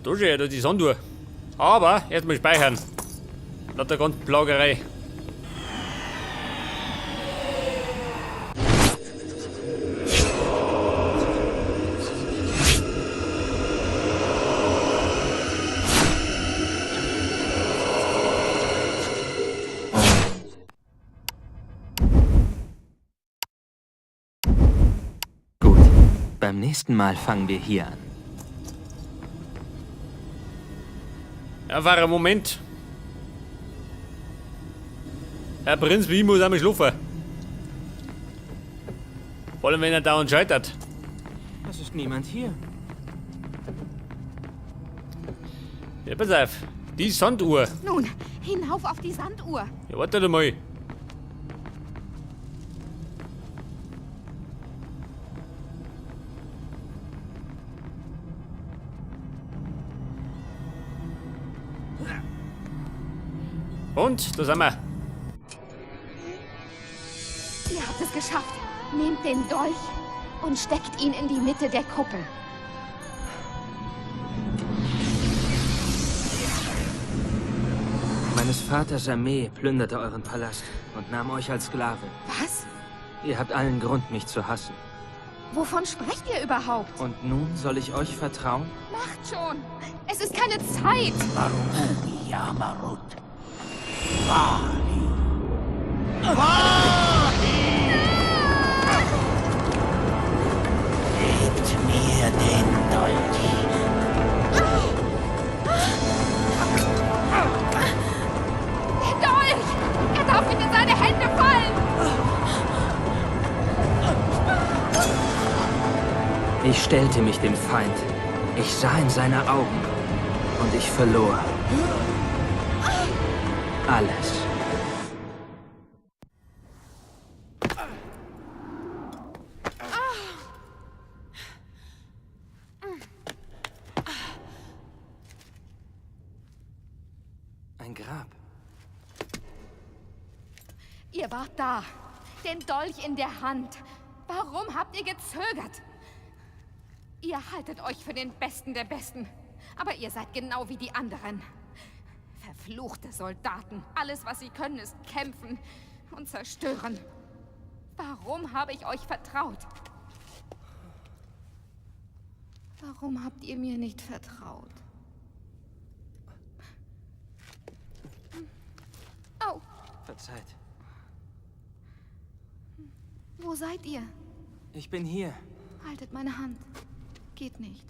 Da steht ja die Sanduhr. Aber erstmal speichern. Nach der ganzen Plagerei. Gut, beim nächsten Mal fangen wir hier an. Ja, war ein Moment. Herr Prinz, wie muss einmal schlafen? Vor allem, wenn er dauernd scheitert. Es ist niemand hier. Ja, pass auf. Die Sanduhr. Nun, hinauf auf die Sanduhr. Ja, warte doch mal. Und, da sind wir. Ihr habt es geschafft. Nehmt den Dolch und steckt ihn in die Mitte der Kuppel. Meines Vaters Armee plünderte euren Palast und nahm euch als Sklave. Was? Ihr habt allen Grund, mich zu hassen. Wovon sprecht ihr überhaupt? Und nun soll ich euch vertrauen? Macht schon. Es ist keine Zeit. Yamarut. Gebt mir den Dolch. Der Dolch! Er darf nicht in seine Hände fallen! Ich stellte mich dem Feind. Ich sah in seine Augen. Und ich verlor. Alles. Ein Grab. Ihr wart da. Den Dolch in der Hand. Warum habt ihr gezögert? Ihr haltet euch für den Besten der Besten. Aber ihr seid genau wie die anderen. Verfluchte Soldaten. Alles, was sie können, ist kämpfen und zerstören. Warum habe ich euch vertraut? Warum habt ihr mir nicht vertraut? Au, Verzeiht. wo seid ihr? Ich bin hier. Haltet meine Hand. Geht nicht.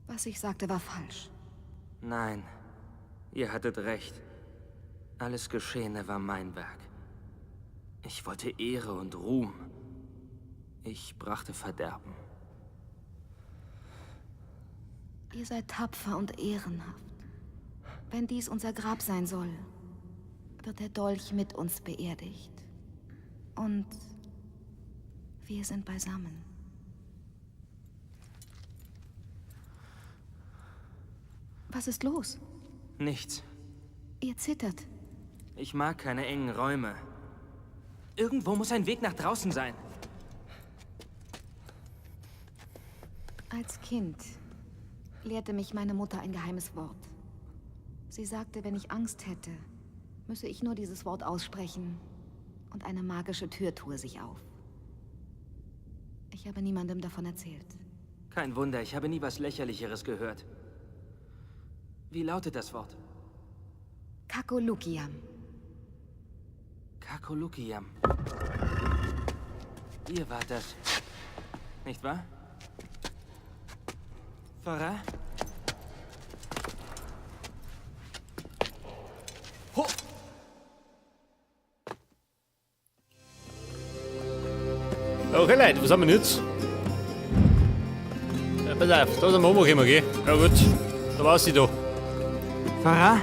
Was ich sagte, war falsch. Nein, ihr hattet recht. Alles Geschehene war mein Werk. Ich wollte Ehre und Ruhm. Ich brachte Verderben. Ihr seid tapfer und ehrenhaft. Wenn dies unser Grab sein soll, wird der Dolch mit uns beerdigt. Und wir sind beisammen. Was ist los? Nichts. Ihr zittert. Ich mag keine engen Räume. Irgendwo muss ein Weg nach draußen sein. Als Kind lehrte mich meine Mutter ein geheimes Wort. Sie sagte, wenn ich Angst hätte, müsse ich nur dieses Wort aussprechen und eine magische Tür tue sich auf. Ich habe niemandem davon erzählt. Kein Wunder, ich habe nie was Lächerlicheres gehört. Wie lautet das Wort? Kakolukiam. Kakolukiam. Ihr wart das. Nicht wahr? Farah? Ho! Okay, Leute, was haben wir jetzt? Ja, pass auf, da sind wir rumgekommen, gell? Ja gut, da war's sie da. Farah?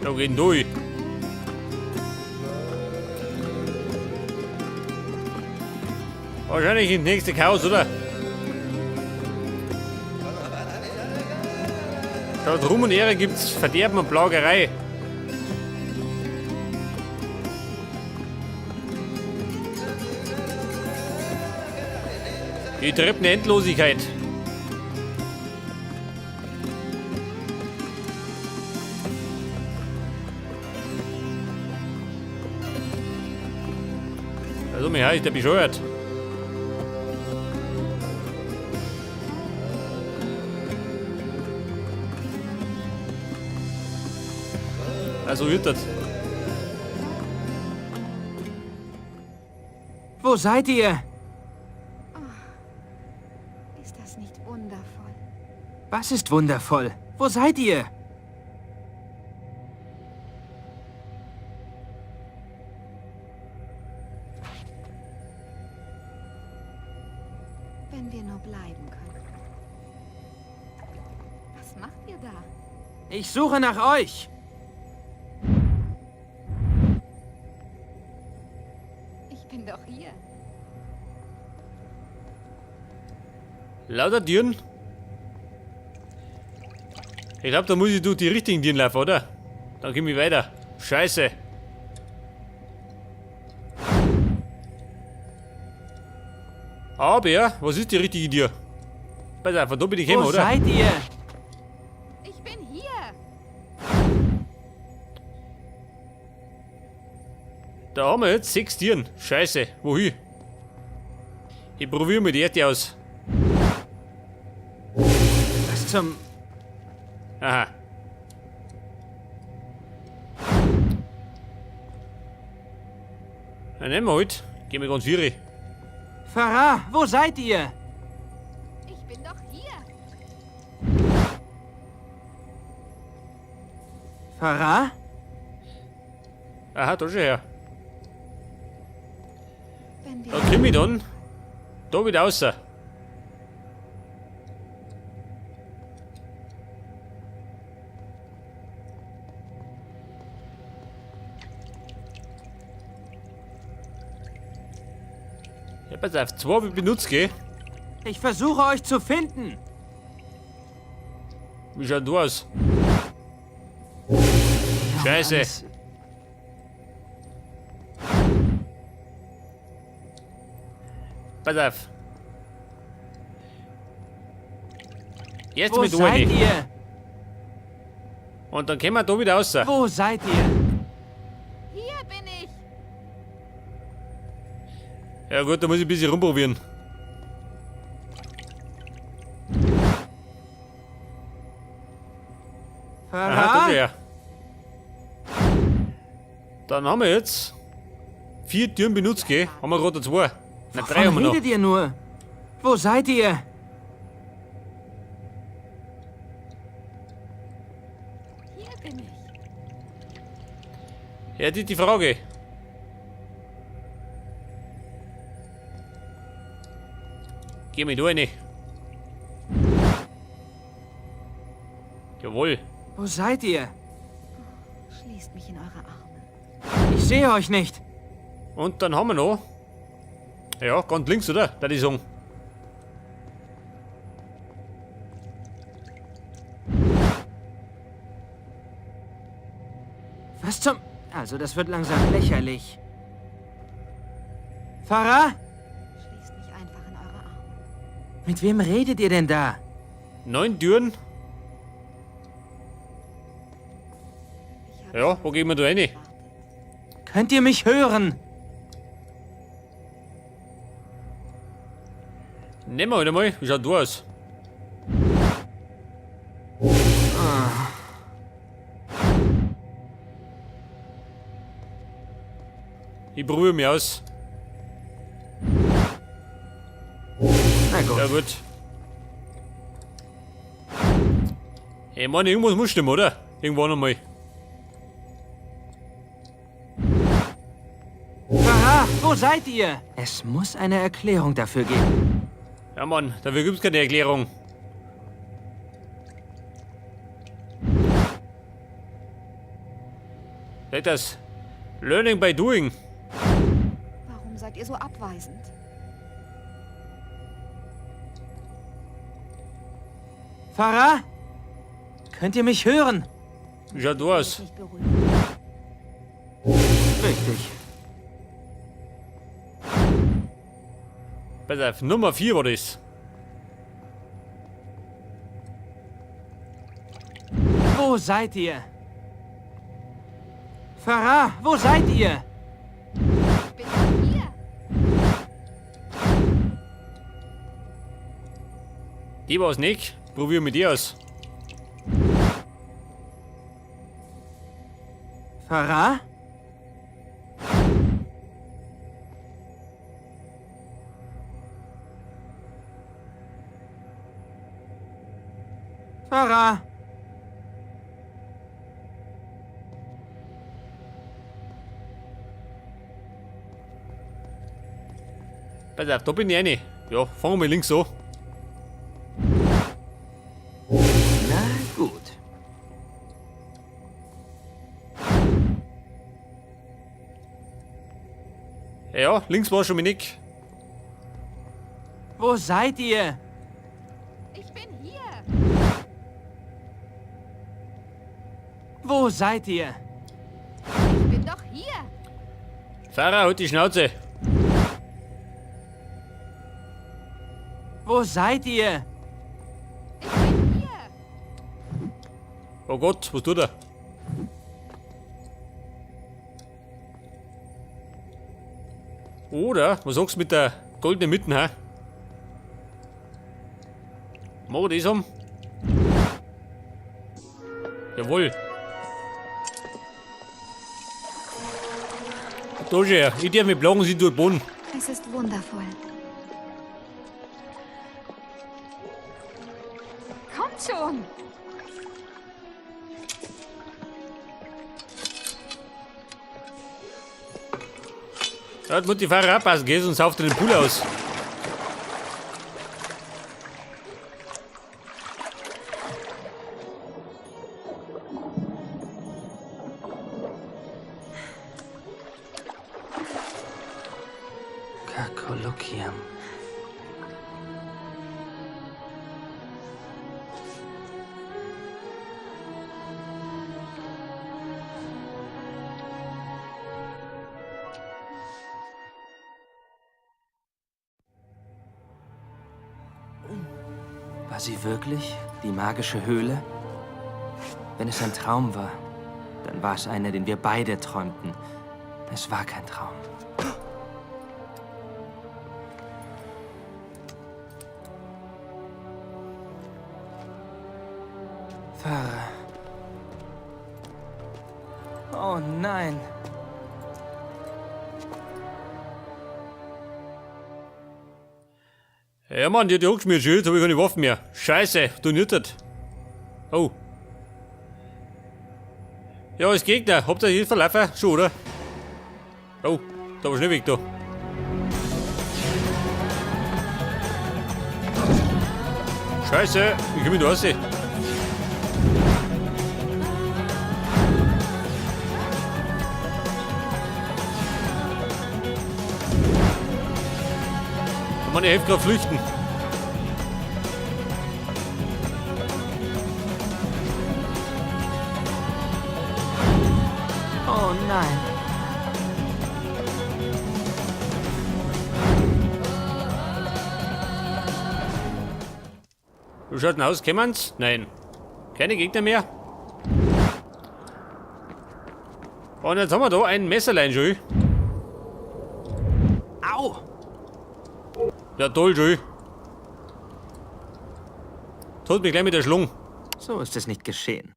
Da gehen durch. Wahrscheinlich ins nächste Haus, oder? Statt Ruhm und Ehre gibt's Verderben und Plagerei. Die triebende Endlosigkeit. Also, mir heißt der bescheuert. Also wird das. Wo seid ihr? Ist das nicht wundervoll? Was ist wundervoll? Wo seid ihr? Wenn wir nur bleiben können. Was macht ihr da? Ich suche nach euch. Ich bin doch hier. Lauter Türen. Ich glaube, da muss ich durch die richtigen Türen laufen, oder? Dann komme ich weiter. Scheiße. Aber, was ist die richtige Tür? Pass auf, da bin ich Wo gekommen, oder? seid ihr? Ich bin hier. Da haben wir jetzt 6 Türen. Scheiße, wohin? Ich probiere mal die erste aus. Was zum... Aha. Dann nehmen wir halt. Gehen wir ganz vier. Farah, wo seid ihr? Ich bin doch hier. Farah? Aha, da schon her. Wenn wir Da komm ich dann. Da wieder raus. Ja, pass auf, 2 habe ich benutzt, gell? Ich versuche euch zu finden. Wie schaut du aus? Scheiße. Alles- Pass auf. Jetzt Wo mit seid rein. ihr? Und dann kommen wir da wieder raus. Wo seid ihr? hier bin ich. Ja gut, da muss ich ein bisschen rumprobieren. Aha, da Farah? schon her. Dann haben wir jetzt 4 Türen benutzt, gell? Haben wir gerade 2. Nein, 3 haben wir Wovon noch. redet ihr nur? Wo seid ihr? Hier bin ich. Ja, die Frage. Geh mit rein. Jawohl. Wo seid ihr? Schließt mich in eure Arme. Ich sehe euch nicht. Und dann haben wir noch. Ja, ganz links, oder? Da die sagen. Was zum... Also, das wird langsam lächerlich. Farah? Schließt mich einfach in eure Arme. Mit wem redet ihr denn da? 9 Türen. Ich habe Ja, wo gehen wir da rein? Könnt ihr mich hören? Nehmen wir halt einmal. Wie schaut du aus? Ich probiere mich aus. Na gut. Ja gut. Ich meine, irgendwas muss stimmen, oder? Irgendwann einmal. Farah, wo seid ihr? Es muss eine Erklärung dafür geben. Ja Mann, dafür gibt's keine Erklärung. Seht das? Learning by doing. Warum seid ihr so abweisend? Farah? Könnt ihr mich hören? Schaut du aus. Nicht berühren. Richtig. Pass auf, Nummer 4 war das. Wo seid ihr? Farah, wo seid ihr? Ich bin doch hier. Die war's nicht. Probier mit dir aus. Farah? Farah? Pass auf, da bin ich eine. Ja, fangen wir links an. Na gut. Ja, links war schon mein Nick. Wo seid ihr? Ich bin hier. Wo seid ihr? Ich bin doch hier. Farah, halt die Schnauze. Wo seid ihr? Ich bin hier. Oh Gott, was tut er? Oder, was sagst du mit der goldenen Mitte, hä? Machen wir das um? Jawohl. Doge, ich darf mich plagen, sie tut Boden. Es ist wundervoll. Kommt schon. Ja, jetzt muss die Fahrer abpassen, geh, sonst sauft er den Pool aus. Kakolokiam. War sie wirklich die magische Höhle? Wenn es ein Traum war, dann war es einer, den wir beide träumten. Es war kein Traum. Farah. Oh nein. Ja Mann, die hat ja angeschmiert, schon, jetzt hab ich keine Waffen mehr. Scheiße, du nüttert. Oh. Ja, als Gegner, habt ihr Hilfe verlaufen? Schon, oder? Oh, da war schnell weg da. Scheiße, wie komm ich da raus? Mann, ich helfe gerade flüchten. Oh nein. Wie schaut denn aus? Kämmen's? Nein. Keine Gegner mehr. Und jetzt haben wir da ein Messerlein schon. Au! Ja, toll, schon. Tut mich gleich mit der Schlung. So ist es nicht geschehen.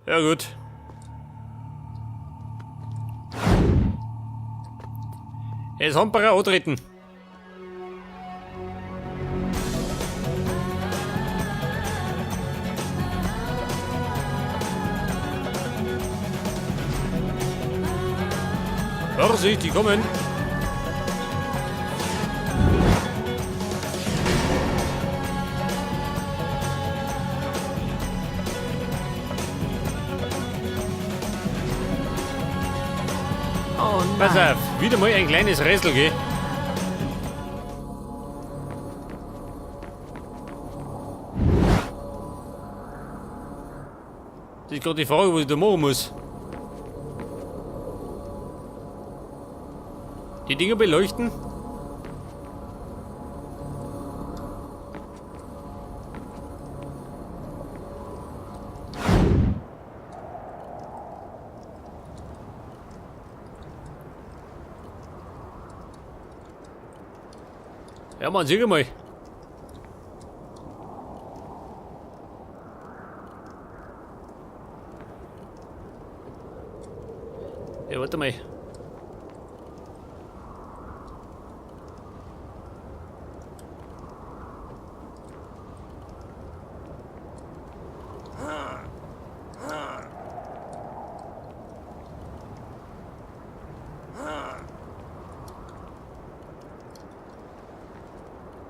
Ja, gut. Jetzt haben wir antreten. Vorsicht, die kommen. Oh Pass nein. auf, wieder mal ein kleines Rätsel, gell? Das ist gerade die Frage, was ich da machen muss. Die Dinger beleuchten. Ja, man, sieh mal. Ja, warte mal.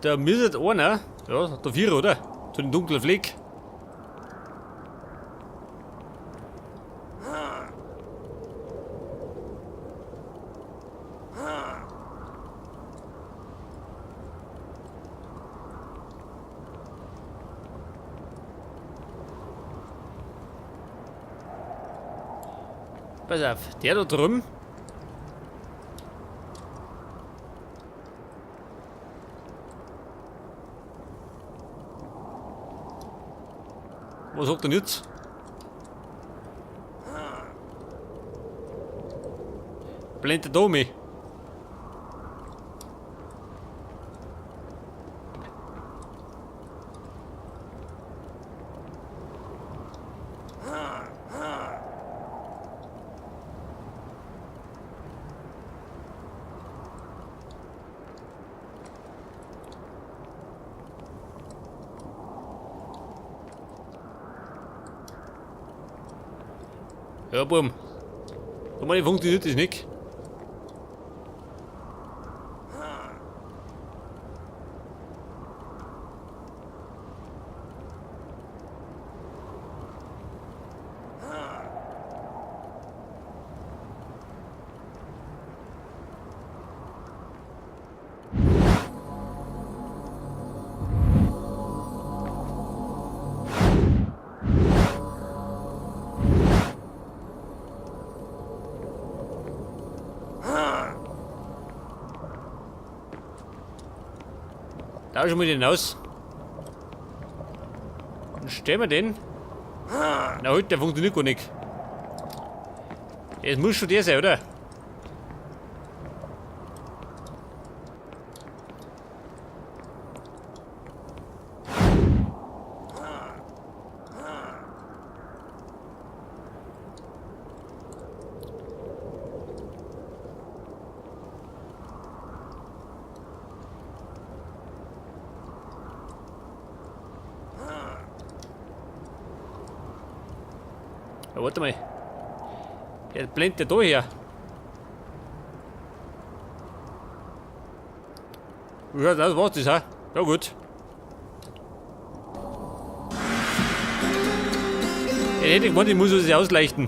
Da müsste einer, ja, der Vierer, oder? Zu dem dunklen Fleck. Pass auf, der da drüben. Was sagt denn jetzt? Blendet da mich. Ja, Buben. Guck mal, funktioniert das nicht. Tauschen wir den aus. Dann stellen wir den. Na halt, der funktioniert gar nicht. Es muss schon der sein, oder? Ja, warte mal. Der blendet da her. Ja, das war's das, ha? Ja gut. Ich hätte gemeint, ich muss es ausleuchten.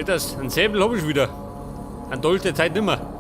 Das, ein Säbel habe ich wieder. Ein Dolch der Zeit nimmer.